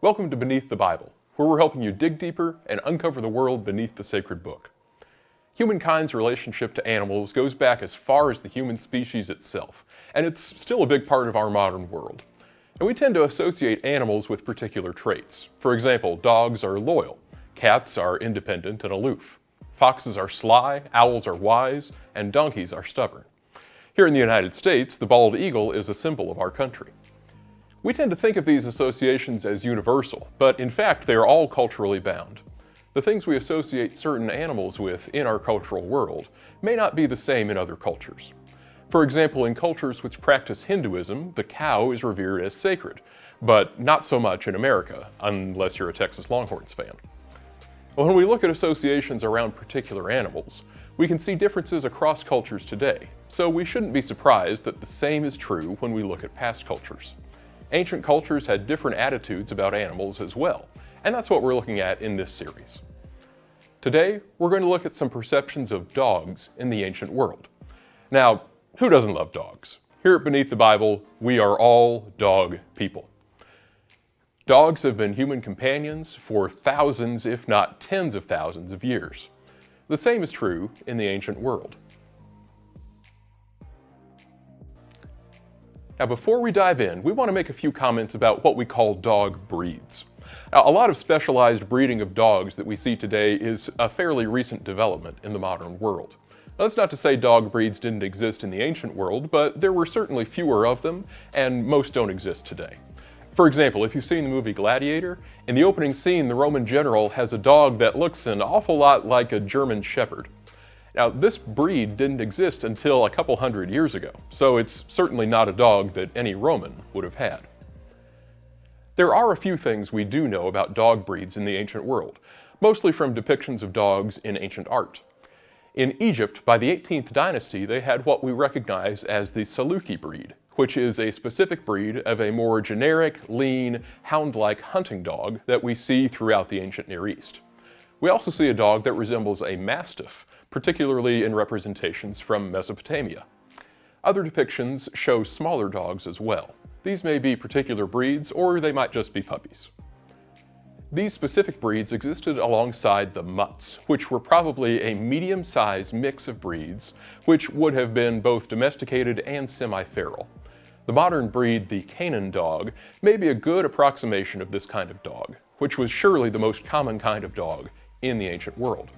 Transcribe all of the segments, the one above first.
Welcome to Beneath the Bible, where we're helping you dig deeper and uncover the world beneath the sacred book. Humankind's relationship to animals goes back as far as the human species itself, and it's still a big part of our modern world. And we tend to associate animals with particular traits. For example, dogs are loyal, cats are independent and aloof, foxes are sly, owls are wise, and donkeys are stubborn. Here in the United States, the bald eagle is a symbol of our country. We tend to think of these associations as universal, but in fact they are all culturally bound. The things we associate certain animals with in our cultural world may not be the same in other cultures. For example, in cultures which practice Hinduism, the cow is revered as sacred, but not so much in America, unless you're a Texas Longhorns fan. When we look at associations around particular animals, we can see differences across cultures today, so we shouldn't be surprised that the same is true when we look at past cultures. Ancient cultures had different attitudes about animals as well, and that's what we're looking at in this series. Today, we're going to look at some perceptions of dogs in the ancient world. Now, who doesn't love dogs? Here at Beneath the Bible, we are all dog people. Dogs have been human companions for thousands, if not tens of thousands of years. The same is true in the ancient world. Now, before we dive in, we want to make a few comments about what we call dog breeds. Now, a lot of specialized breeding of dogs that we see today is a fairly recent development in the modern world. Now, that's not to say dog breeds didn't exist in the ancient world, but there were certainly fewer of them, and most don't exist today. For example, if you've seen the movie Gladiator, in the opening scene, the Roman general has a dog that looks an awful lot like a German Shepherd. Now, this breed didn't exist until a couple hundred years ago, so it's certainly not a dog that any Roman would have had. There are a few things we do know about dog breeds in the ancient world, mostly from depictions of dogs in ancient art. In Egypt, by the 18th dynasty, they had what we recognize as the Saluki breed, which is a specific breed of a more generic, lean, hound-like hunting dog that we see throughout the ancient Near East. We also see a dog that resembles a mastiff, particularly in representations from Mesopotamia. Other depictions show smaller dogs as well. These may be particular breeds, or they might just be puppies. These specific breeds existed alongside the mutts, which were probably a medium-sized mix of breeds, which would have been both domesticated and semi-feral. The modern breed, the Canaan dog, may be a good approximation of this kind of dog, which was surely the most common kind of dog in the ancient world.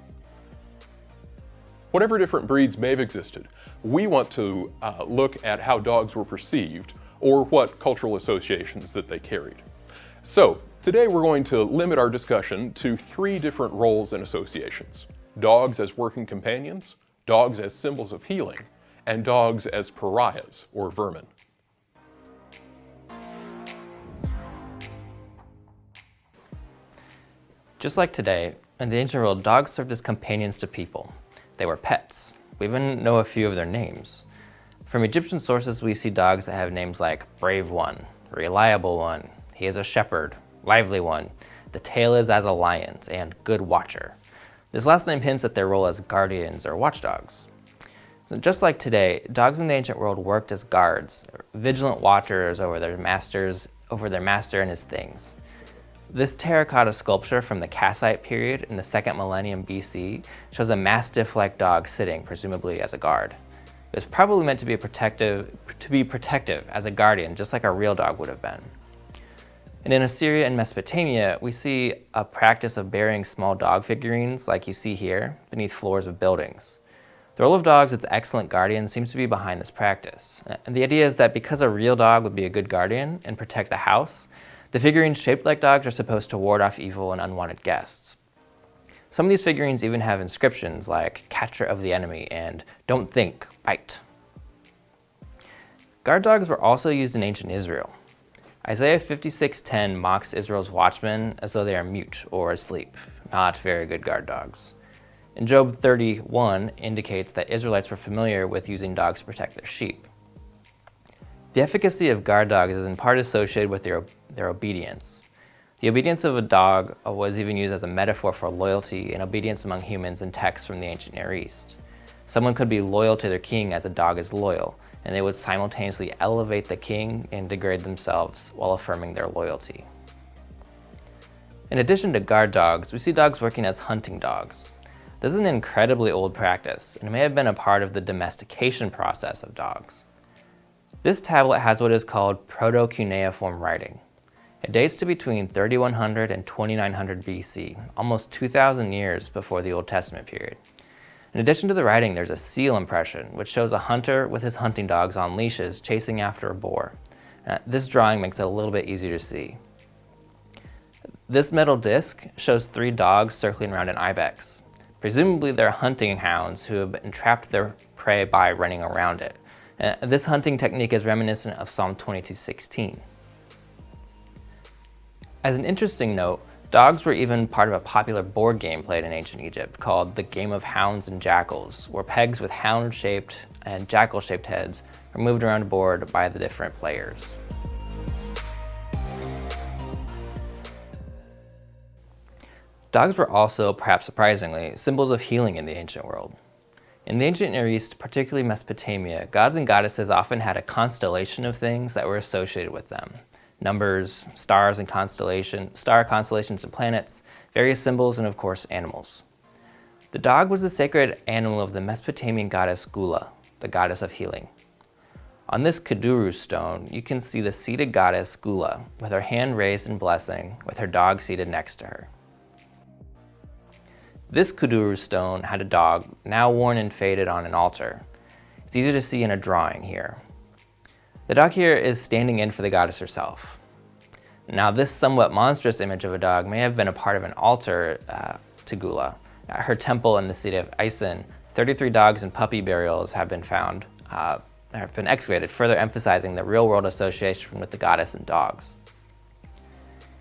Whatever different breeds may have existed, we want to look at how dogs were perceived, or what cultural associations that they carried. So, today we're going to limit our discussion to three different roles and associations: dogs as working companions, dogs as symbols of healing, and dogs as pariahs, or vermin. Just like today, in the ancient world, dogs served as companions to people. They were pets. We even know a few of their names. From Egyptian sources, we see dogs that have names like Brave One, Reliable One, He is a Shepherd, Lively One, The tail is as a lion's, and Good Watcher. This last name hints at their role as guardians or watchdogs. So just like today, dogs in the ancient world worked as guards, vigilant watchers over their master and his things. This terracotta sculpture from the Kassite period in the 2nd millennium BC shows a mastiff-like dog sitting, presumably as a guard. It was probably meant to be protective as a guardian, just like a real dog would have been. And in Assyria and Mesopotamia, we see a practice of burying small dog figurines, like you see here, beneath floors of buildings. The role of dogs as excellent guardians seems to be behind this practice. And the idea is that because a real dog would be a good guardian and protect the house, the figurines shaped like dogs are supposed to ward off evil and unwanted guests. Some of these figurines even have inscriptions like "Catcher of the Enemy" and "Don't think, bite." Guard dogs were also used in ancient Israel. Isaiah 56:10 mocks Israel's watchmen as though they are mute or asleep, not very good guard dogs. And Job 31 indicates that Israelites were familiar with using dogs to protect their sheep. The efficacy of guard dogs is in part associated with their obedience. The obedience of a dog was even used as a metaphor for loyalty and obedience among humans in texts from the ancient Near East. Someone could be loyal to their king as a dog is loyal, and they would simultaneously elevate the king and degrade themselves while affirming their loyalty. In addition to guard dogs, we see dogs working as hunting dogs. This is an incredibly old practice, and it may have been a part of the domestication process of dogs. This tablet has what is called proto-cuneiform writing. It dates to between 3100 and 2900 BC, almost 2,000 years before the Old Testament period. In addition to the writing, there's a seal impression, which shows a hunter with his hunting dogs on leashes chasing after a boar. This drawing makes it a little bit easier to see. This metal disc shows 3 dogs circling around an ibex. Presumably they're hunting hounds who have entrapped their prey by running around it. This hunting technique is reminiscent of Psalm 22:16. As an interesting note, dogs were even part of a popular board game played in ancient Egypt called the Game of Hounds and Jackals, where pegs with hound-shaped and jackal-shaped heads are moved around a board by the different players. Dogs were also, perhaps surprisingly, symbols of healing in the ancient world. In the ancient Near East, particularly Mesopotamia, gods and goddesses often had a constellation of things that were associated with them. Numbers, stars and star constellations and planets, various symbols, and of course animals. The dog was the sacred animal of the Mesopotamian goddess Gula, the goddess of healing. On this Kuduru stone, you can see the seated goddess Gula with her hand raised in blessing, with her dog seated next to her. This Kuduru stone had a dog, now worn and faded, on an altar. It's easier to see in a drawing here. The dog here is standing in for the goddess herself. Now, this somewhat monstrous image of a dog may have been a part of an altar to Gula. At her temple in the city of Isin, 33 dogs and puppy burials have been found, have been excavated, further emphasizing the real-world association with the goddess and dogs.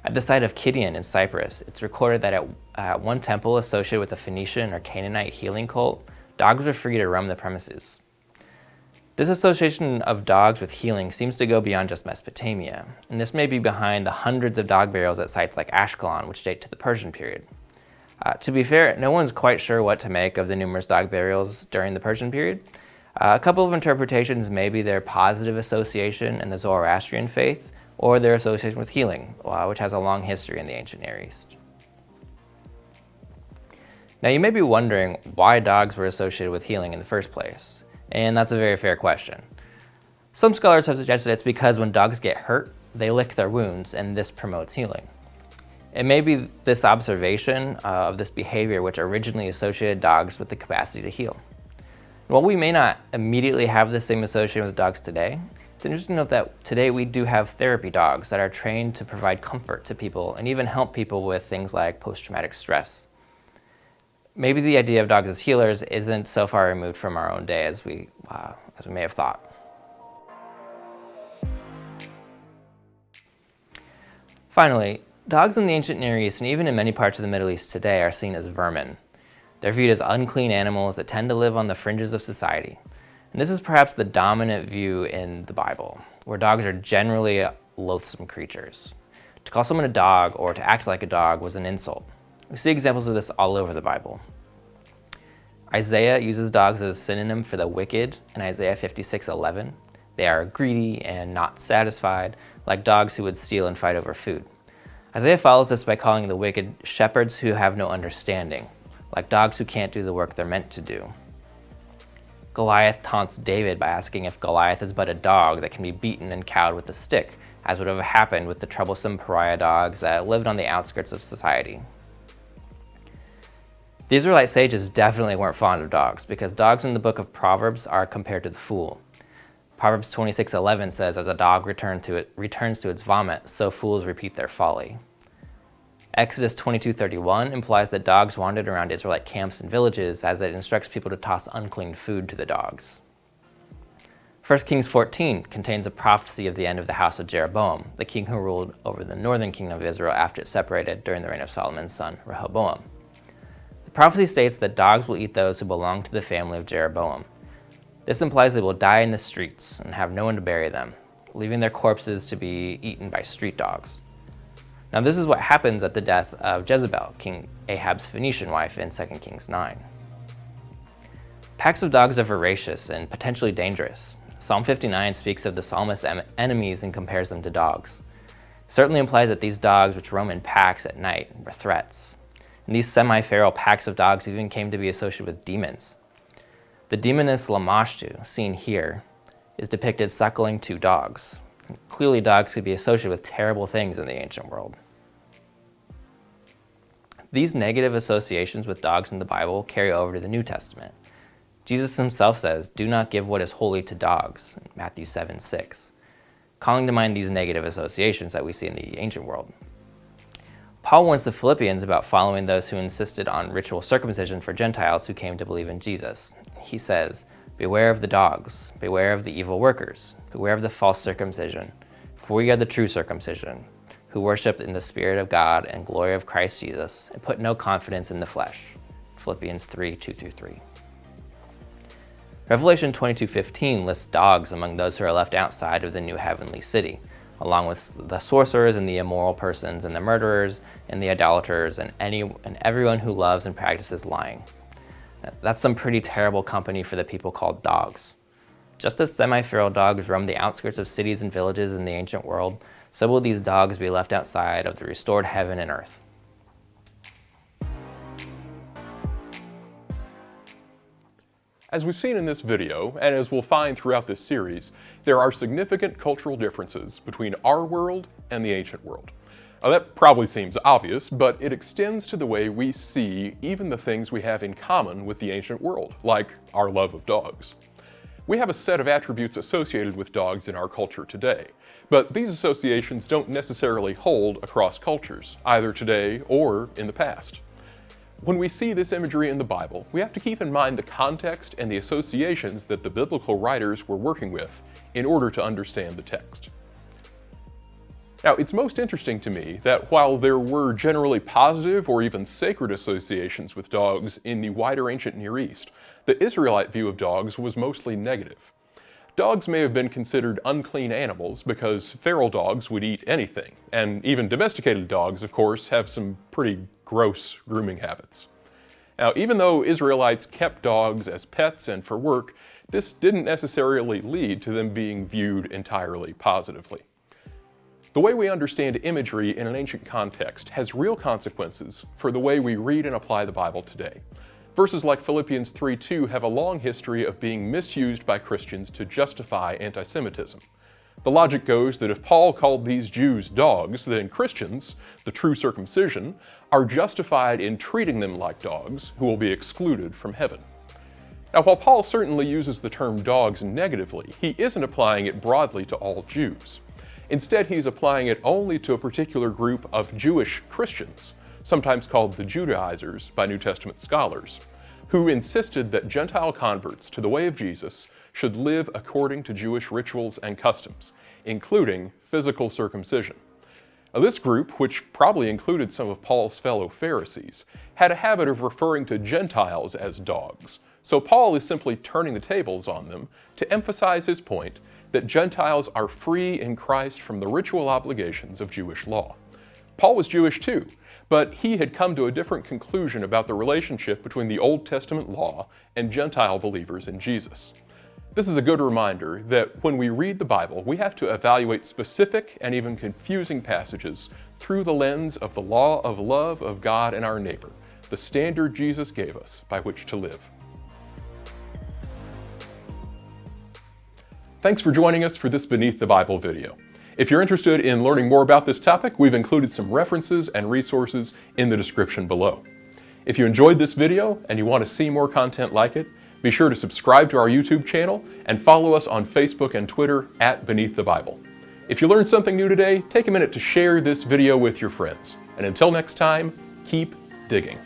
At the site of Kidian in Cyprus, it's recorded that at one temple associated with the Phoenician or Canaanite healing cult, dogs were free to roam the premises. This association of dogs with healing seems to go beyond just Mesopotamia, and this may be behind the hundreds of dog burials at sites like Ashkelon, which date to the Persian period. To be fair, no one's quite sure what to make of the numerous dog burials during the Persian period. A couple of interpretations may be their positive association in the Zoroastrian faith, or their association with healing, which has a long history in the ancient Near East. Now, you may be wondering why dogs were associated with healing in the first place, and that's a very fair question. Some scholars have suggested it's because when dogs get hurt, they lick their wounds, and this promotes healing. It may be this observation of this behavior which originally associated dogs with the capacity to heal. While we may not immediately have the same association with dogs today, it's interesting to note that today we do have therapy dogs that are trained to provide comfort to people and even help people with things like post-traumatic stress. Maybe the idea of dogs as healers isn't so far removed from our own day as we may have thought. Finally, dogs in the ancient Near East and even in many parts of the Middle East today are seen as vermin. They're viewed as unclean animals that tend to live on the fringes of society. And this is perhaps the dominant view in the Bible, where dogs are generally loathsome creatures. To call someone a dog or to act like a dog was an insult. We see examples of this all over the Bible. Isaiah uses dogs as a synonym for the wicked in Isaiah 56:11. They are greedy and not satisfied, like dogs who would steal and fight over food. Isaiah follows this by calling the wicked shepherds who have no understanding, like dogs who can't do the work they're meant to do. Goliath taunts David by asking if Goliath is but a dog that can be beaten and cowed with a stick, as would have happened with the troublesome pariah dogs that lived on the outskirts of society. The Israelite sages definitely weren't fond of dogs, because dogs in the book of Proverbs are compared to the fool. Proverbs 26:11 says, "As a dog returns to its vomit, so fools repeat their folly." Exodus 22:31 implies that dogs wandered around Israelite camps and villages, as it instructs people to toss unclean food to the dogs. 1 Kings 14 contains a prophecy of the end of the house of Jeroboam, the king who ruled over the northern kingdom of Israel after it separated during the reign of Solomon's son, Rehoboam. The prophecy states that dogs will eat those who belong to the family of Jeroboam. This implies they will die in the streets and have no one to bury them, leaving their corpses to be eaten by street dogs. Now, this is what happens at the death of Jezebel, King Ahab's Phoenician wife, in 2 Kings 9. Packs of dogs are voracious and potentially dangerous. Psalm 59 speaks of the psalmist's enemies and compares them to dogs. certainly implies that these dogs, which roam in packs at night, were threats. And these semi-feral packs of dogs even came to be associated with demons. The demoness Lamashtu, seen here, is depicted suckling 2 dogs. Clearly, dogs could be associated with terrible things in the ancient world. These negative associations with dogs in the Bible carry over to the New Testament. Jesus himself says, "Do not give what is holy to dogs," in Matthew 7:6, calling to mind these negative associations that we see in the ancient world. Paul warns the Philippians about following those who insisted on ritual circumcision for Gentiles who came to believe in Jesus. He says, "Beware of the dogs, beware of the evil workers, beware of the false circumcision, for we are the true circumcision, who worship in the Spirit of God and glory of Christ Jesus, and put no confidence in the flesh." Philippians 3:2-3. Revelation 22:15 lists dogs among those who are left outside of the new heavenly city, along with the sorcerers and the immoral persons and the murderers and the idolaters and everyone who loves and practices lying. That's some pretty terrible company for the people called dogs. Just as semi-feral dogs roam the outskirts of cities and villages in the ancient world, so will these dogs be left outside of the restored heaven and earth. As we've seen in this video, and as we'll find throughout this series, there are significant cultural differences between our world and the ancient world. Now, that probably seems obvious, but it extends to the way we see even the things we have in common with the ancient world, like our love of dogs. We have a set of attributes associated with dogs in our culture today, but these associations don't necessarily hold across cultures, either today or in the past. When we see this imagery in the Bible, we have to keep in mind the context and the associations that the biblical writers were working with in order to understand the text. Now, it's most interesting to me that while there were generally positive or even sacred associations with dogs in the wider ancient Near East, the Israelite view of dogs was mostly negative. Dogs may have been considered unclean animals because feral dogs would eat anything, and even domesticated dogs, of course, have some pretty gross grooming habits. Now, even though Israelites kept dogs as pets and for work, this didn't necessarily lead to them being viewed entirely positively. The way we understand imagery in an ancient context has real consequences for the way we read and apply the Bible today. Verses like Philippians 3:2 have a long history of being misused by Christians to justify anti-Semitism. The logic goes that if Paul called these Jews dogs, then Christians, the true circumcision, are justified in treating them like dogs who will be excluded from heaven. Now, while Paul certainly uses the term dogs negatively, he isn't applying it broadly to all Jews. Instead, he's applying it only to a particular group of Jewish Christians, sometimes called the Judaizers by New Testament scholars, who insisted that Gentile converts to the way of Jesus should live according to Jewish rituals and customs, including physical circumcision. Now, this group, which probably included some of Paul's fellow Pharisees, had a habit of referring to Gentiles as dogs, so Paul is simply turning the tables on them to emphasize his point that Gentiles are free in Christ from the ritual obligations of Jewish law. Paul was Jewish too, but he had come to a different conclusion about the relationship between the Old Testament law and Gentile believers in Jesus. This is a good reminder that when we read the Bible, we have to evaluate specific and even confusing passages through the lens of the law of love of God and our neighbor, the standard Jesus gave us by which to live. Thanks for joining us for this Beneath the Bible video. If you're interested in learning more about this topic, we've included some references and resources in the description below. If you enjoyed this video and you want to see more content like it, be sure to subscribe to our YouTube channel and follow us on Facebook and Twitter @Beneath the Bible. If you learned something new today, take a minute to share this video with your friends. And until next time, keep digging.